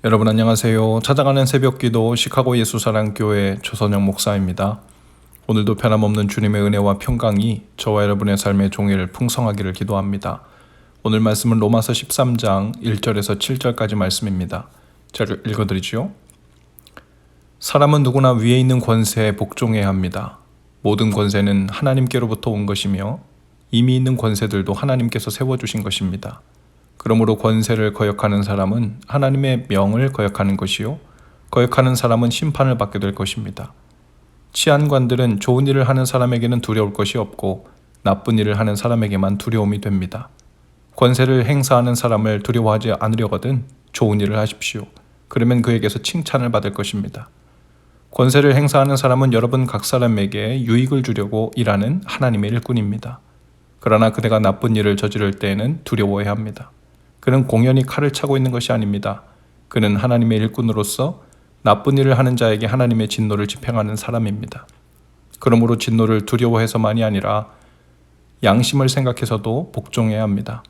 여러분 안녕하세요. 찾아가는 새벽기도 시카고 예수사랑교회 조선영 목사입니다. 오늘도 변함없는 주님의 은혜와 평강이 저와 여러분의 삶의 종일 풍성하기를 기도합니다. 오늘 말씀은 로마서 13장 1절에서 7절까지 말씀입니다. 제가 읽어드리죠. 사람은 누구나 위에 있는 권세에 복종해야 합니다. 모든 권세는 하나님께로부터 온 것이며 이미 있는 권세들도 하나님께서 세워주신 것입니다. 그러므로 권세를 거역하는 사람은 하나님의 명을 거역하는 것이요 거역하는 사람은 심판을 받게 될 것입니다. 치안관들은 좋은 일을 하는 사람에게는 두려울 것이 없고 나쁜 일을 하는 사람에게만 두려움이 됩니다. 권세를 행사하는 사람을 두려워하지 않으려거든 좋은 일을 하십시오. 그러면 그에게서 칭찬을 받을 것입니다. 권세를 행사하는 사람은 여러분 각 사람에게 유익을 주려고 일하는 하나님의 일꾼입니다. 그러나 그대가 나쁜 일을 저지를 때에는 두려워해야 합니다. 그는 공연히 칼을 차고 있는 것이 아닙니다. 그는 하나님의 일꾼으로서 나쁜 일을 하는 자에게 하나님의 진노를 집행하는 사람입니다. 그러므로 진노를 두려워해서만이 아니라 양심을 생각해서도 복종해야 합니다.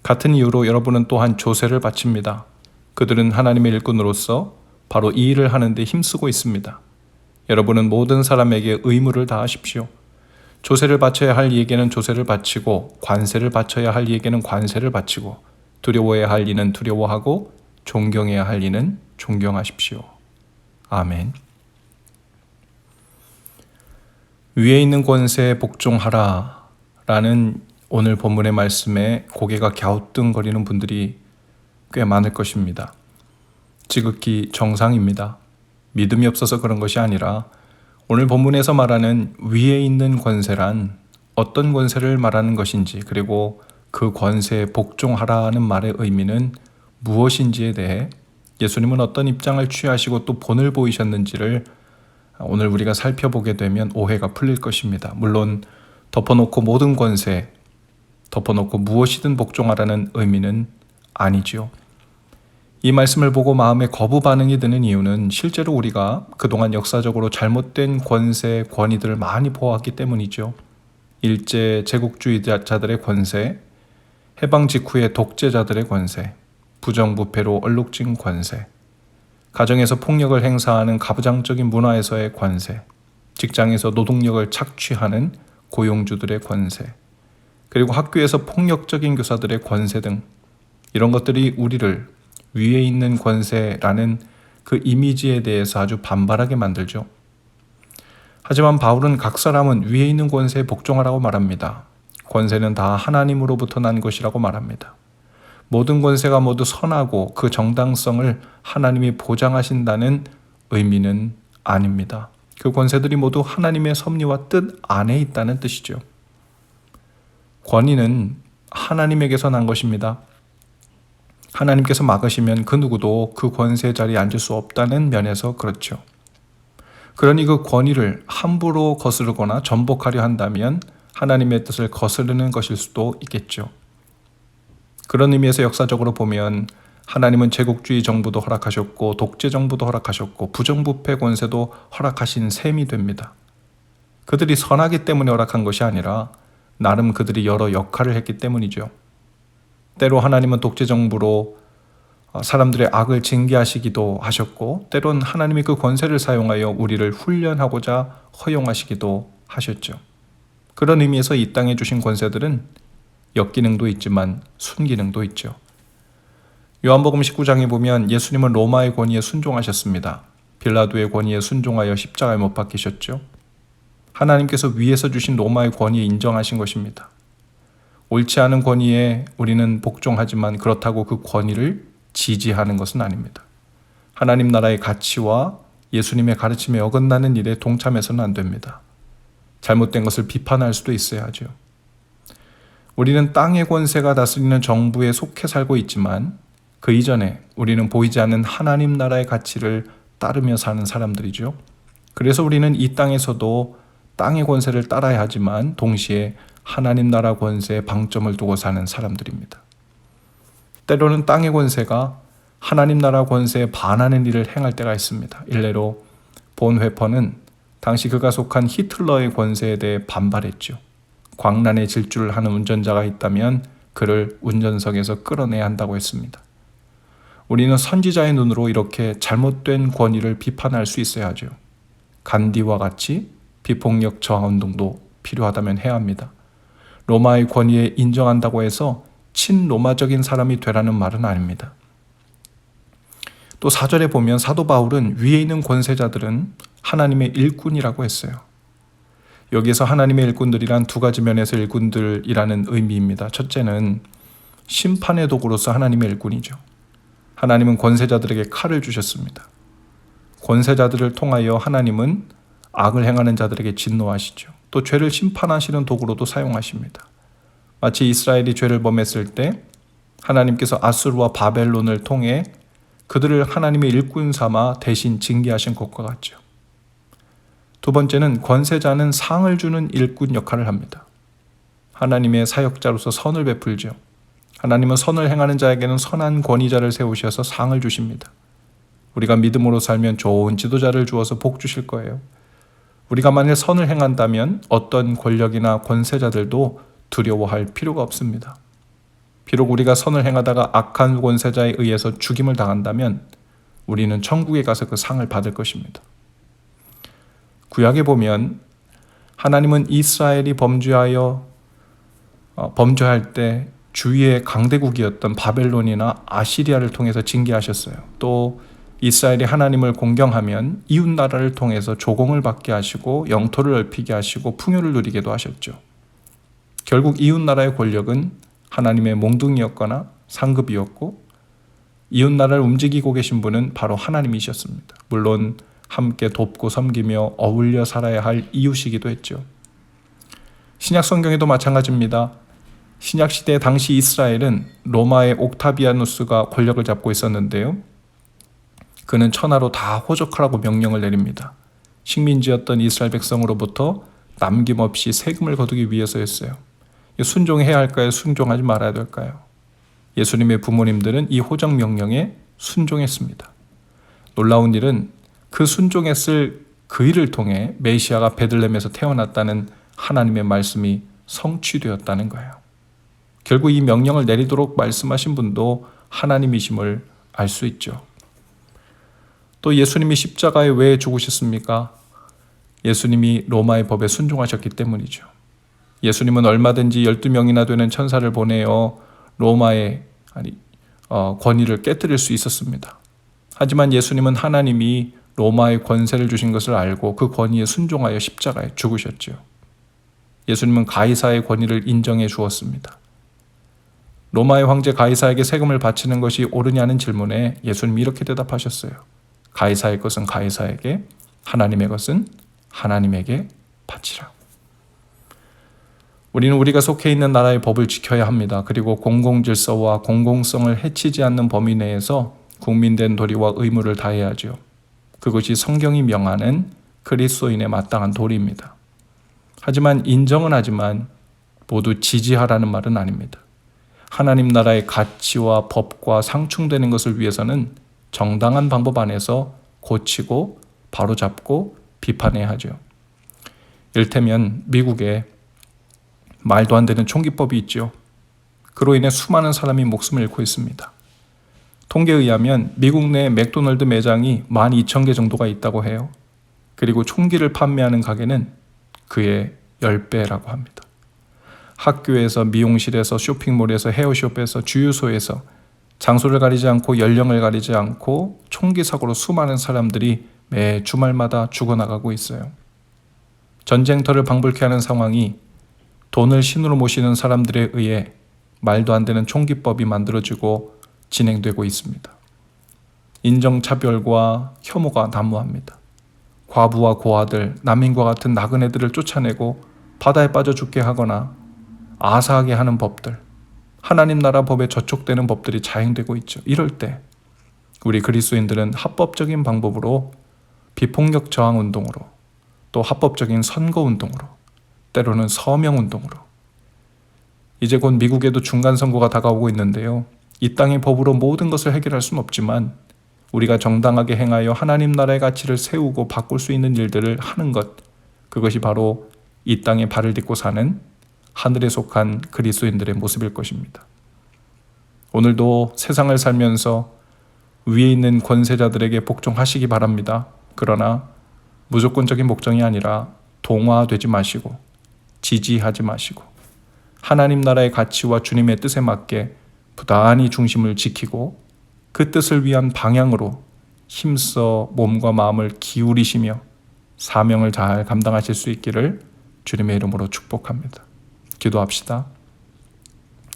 같은 이유로 여러분은 또한 조세를 바칩니다. 그들은 하나님의 일꾼으로서 바로 이 일을 하는데 힘쓰고 있습니다. 여러분은 모든 사람에게 의무를 다하십시오. 조세를 바쳐야 할 이에게는 조세를 바치고 관세를 바쳐야 할 이에게는 관세를 바치고 두려워해야 할 이는 두려워하고 존경해야 할 이는 존경하십시오. 아멘. 위에 있는 권세에 복종하라 라는 오늘 본문의 말씀에 고개가 갸우뚱거리는 분들이 꽤 많을 것입니다. 지극히 정상입니다. 믿음이 없어서 그런 것이 아니라 오늘 본문에서 말하는 위에 있는 권세란 어떤 권세를 말하는 것인지 그리고 그 권세에 복종하라는 말의 의미는 무엇인지에 대해 예수님은 어떤 입장을 취하시고 또 본을 보이셨는지를 오늘 우리가 살펴보게 되면 오해가 풀릴 것입니다. 물론 덮어놓고 모든 권세, 덮어놓고 무엇이든 복종하라는 의미는 아니지요. 이 말씀을 보고 마음에 거부 반응이 드는 이유는 실제로 우리가 그동안 역사적으로 잘못된 권세, 권위들을 많이 보았기 때문이죠. 일제 제국주의자들의 권세, 해방 직후의 독재자들의 권세, 부정부패로 얼룩진 권세, 가정에서 폭력을 행사하는 가부장적인 문화에서의 권세, 직장에서 노동력을 착취하는 고용주들의 권세, 그리고 학교에서 폭력적인 교사들의 권세 등 이런 것들이 우리를 위에 있는 권세라는 그 이미지에 대해서 아주 반발하게 만들죠. 하지만 바울은 각 사람은 위에 있는 권세에 복종하라고 말합니다. 권세는 다 하나님으로부터 난 것이라고 말합니다. 모든 권세가 모두 선하고 그 정당성을 하나님이 보장하신다는 의미는 아닙니다. 그 권세들이 모두 하나님의 섭리와 뜻 안에 있다는 뜻이죠. 권위는 하나님에게서 난 것입니다. 하나님께서 막으시면 그 누구도 그 권세 자리에 앉을 수 없다는 면에서 그렇죠. 그러니 그 권위를 함부로 거스르거나 전복하려 한다면 하나님의 뜻을 거스르는 것일 수도 있겠죠. 그런 의미에서 역사적으로 보면 하나님은 제국주의 정부도 허락하셨고 독재 정부도 허락하셨고 부정부패 권세도 허락하신 셈이 됩니다. 그들이 선하기 때문에 허락한 것이 아니라 나름 그들이 여러 역할을 했기 때문이죠. 때로 하나님은 독재 정부로 사람들의 악을 징계하시기도 하셨고 때론 하나님이 그 권세를 사용하여 우리를 훈련하고자 허용하시기도 하셨죠. 그런 의미에서 이 땅에 주신 권세들은 역기능도 있지만 순기능도 있죠. 요한복음 19장에 보면 예수님은 로마의 권위에 순종하셨습니다. 빌라도의 권위에 순종하여 십자가에 못 박히셨죠. 하나님께서 위에서 주신 로마의 권위에 인정하신 것입니다. 옳지 않은 권위에 우리는 복종하지만 그렇다고 그 권위를 지지하는 것은 아닙니다. 하나님 나라의 가치와 예수님의 가르침에 어긋나는 일에 동참해서는 안 됩니다. 잘못된 것을 비판할 수도 있어야 하죠. 우리는 땅의 권세가 다스리는 정부에 속해 살고 있지만 그 이전에 우리는 보이지 않는 하나님 나라의 가치를 따르며 사는 사람들이죠. 그래서 우리는 이 땅에서도 땅의 권세를 따라야 하지만 동시에 하나님 나라 권세에 방점을 두고 사는 사람들입니다. 때로는 땅의 권세가 하나님 나라 권세에 반하는 일을 행할 때가 있습니다. 일례로 본회퍼는 당시 그가 속한 히틀러의 권세에 대해 반발했죠. 광란의 질주를 하는 운전자가 있다면 그를 운전석에서 끌어내야 한다고 했습니다. 우리는 선지자의 눈으로 이렇게 잘못된 권위를 비판할 수 있어야 하죠. 간디와 같이 비폭력 저항 운동도 필요하다면 해야 합니다. 로마의 권위에 인정한다고 해서 친로마적인 사람이 되라는 말은 아닙니다. 또 4절에 보면 사도 바울은 위에 있는 권세자들은 하나님의 일꾼이라고 했어요. 여기에서 하나님의 일꾼들이란 두 가지 면에서 일꾼들이라는 의미입니다. 첫째는 심판의 도구로서 하나님의 일꾼이죠. 하나님은 권세자들에게 칼을 주셨습니다. 권세자들을 통하여 하나님은 악을 행하는 자들에게 진노하시죠. 또 죄를 심판하시는 도구로도 사용하십니다. 마치 이스라엘이 죄를 범했을 때 하나님께서 아수르와 바벨론을 통해 그들을 하나님의 일꾼 삼아 대신 징계하신 것과 같죠. 두 번째는 권세자는 상을 주는 일꾼 역할을 합니다. 하나님의 사역자로서 선을 베풀죠. 하나님은 선을 행하는 자에게는 선한 권위자를 세우셔서 상을 주십니다. 우리가 믿음으로 살면 좋은 지도자를 주어서 복 주실 거예요. 우리가 만일 선을 행한다면 어떤 권력이나 권세자들도 두려워할 필요가 없습니다. 비록 우리가 선을 행하다가 악한 권세자에 의해서 죽임을 당한다면 우리는 천국에 가서 그 상을 받을 것입니다. 구약에 보면 하나님은 이스라엘이 범죄할 때 주위의 강대국이었던 바벨론이나 아시리아를 통해서 징계하셨어요. 또 이스라엘이 하나님을 공경하면 이웃 나라를 통해서 조공을 받게 하시고 영토를 넓히게 하시고 풍요를 누리게도 하셨죠. 결국 이웃 나라의 권력은 하나님의 몽둥이였거나 상급이었고 이웃 나라를 움직이고 계신 분은 바로 하나님이셨습니다. 물론 함께 돕고 섬기며 어울려 살아야 할 이웃이기도 했죠. 신약 성경에도 마찬가지입니다. 신약 시대 당시 이스라엘은 로마의 옥타비아누스가 권력을 잡고 있었는데요. 그는 천하로 다 호적하라고 명령을 내립니다. 식민지였던 이스라엘 백성으로부터 남김없이 세금을 거두기 위해서였어요. 순종해야 할까요? 순종하지 말아야 될까요? 예수님의 부모님들은 이 호적 명령에 순종했습니다. 놀라운 일은 그 순종했을 그 일을 통해 메시아가 베들레헴에서 태어났다는 하나님의 말씀이 성취되었다는 거예요. 결국 이 명령을 내리도록 말씀하신 분도 하나님이심을 알 수 있죠. 또 예수님이 십자가에 왜 죽으셨습니까? 예수님이 로마의 법에 순종하셨기 때문이죠. 예수님은 얼마든지 12명이나 되는 천사를 보내어 로마의 권위를 깨뜨릴 수 있었습니다. 하지만 예수님은 하나님이 로마의 권세를 주신 것을 알고 그 권위에 순종하여 십자가에 죽으셨죠. 예수님은 가이사의 권위를 인정해 주었습니다. 로마의 황제 가이사에게 세금을 바치는 것이 옳으냐는 질문에 예수님이 이렇게 대답하셨어요. 가이사의 것은 가이사에게, 하나님의 것은 하나님에게 바치라. 우리는 우리가 속해 있는 나라의 법을 지켜야 합니다. 그리고 공공질서와 공공성을 해치지 않는 범위 내에서 국민된 도리와 의무를 다해야죠. 그것이 성경이 명하는 그리스도인의 마땅한 도리입니다. 하지만 인정은 하지만 모두 지지하라는 말은 아닙니다. 하나님 나라의 가치와 법과 상충되는 것을 위해서는 정당한 방법 안에서 고치고 바로잡고 비판해야 하죠. 이를테면 미국에 말도 안 되는 총기법이 있죠. 그로 인해 수많은 사람이 목숨을 잃고 있습니다. 통계에 의하면 미국 내 맥도널드 매장이 12,000개 정도가 있다고 해요. 그리고 총기를 판매하는 가게는 그의 10배라고 합니다. 학교에서, 미용실에서, 쇼핑몰에서, 헤어숍에서, 주유소에서 장소를 가리지 않고 연령을 가리지 않고 총기 사고로 수많은 사람들이 매 주말마다 죽어나가고 있어요. 전쟁터를 방불케 하는 상황이 돈을 신으로 모시는 사람들에 의해 말도 안 되는 총기법이 만들어지고 진행되고 있습니다. 인종차별과 혐오가 난무합니다. 과부와 고아들, 난민과 같은 나그네들을 쫓아내고 바다에 빠져 죽게 하거나 아사하게 하는 법들, 하나님 나라 법에 저촉되는 법들이 자행되고 있죠. 이럴 때 우리 그리스도인들은 합법적인 방법으로 비폭력 저항 운동으로, 또 합법적인 선거 운동으로, 때로는 서명 운동으로, 이제 곧 미국에도 중간 선거가 다가오고 있는데요. 이 땅의 법으로 모든 것을 해결할 수는 없지만 우리가 정당하게 행하여 하나님 나라의 가치를 세우고 바꿀 수 있는 일들을 하는 것, 그것이 바로 이 땅에 발을 딛고 사는 하늘에 속한 그리스도인들의 모습일 것입니다. 오늘도 세상을 살면서 위에 있는 권세자들에게 복종하시기 바랍니다. 그러나 무조건적인 복종이 아니라 동화되지 마시고 지지하지 마시고 하나님 나라의 가치와 주님의 뜻에 맞게 부단히 중심을 지키고 그 뜻을 위한 방향으로 힘써 몸과 마음을 기울이시며 사명을 잘 감당하실 수 있기를 주님의 이름으로 축복합니다. 기도합시다.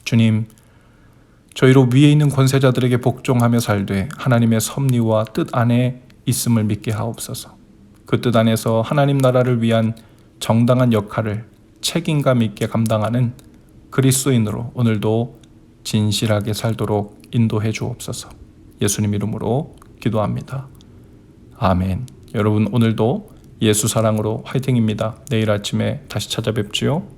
주님, 저희로 위에 있는 권세자들에게 복종하며 살되 하나님의 섭리와 뜻 안에 있음을 믿게 하옵소서. 그 뜻 안에서 하나님 나라를 위한 정당한 역할을 책임감 있게 감당하는 그리스도인으로 오늘도 진실하게 살도록 인도해 주옵소서. 예수님 이름으로 기도합니다. 아멘. 여러분 오늘도 예수 사랑으로 화이팅입니다. 내일 아침에 다시 찾아뵙지요.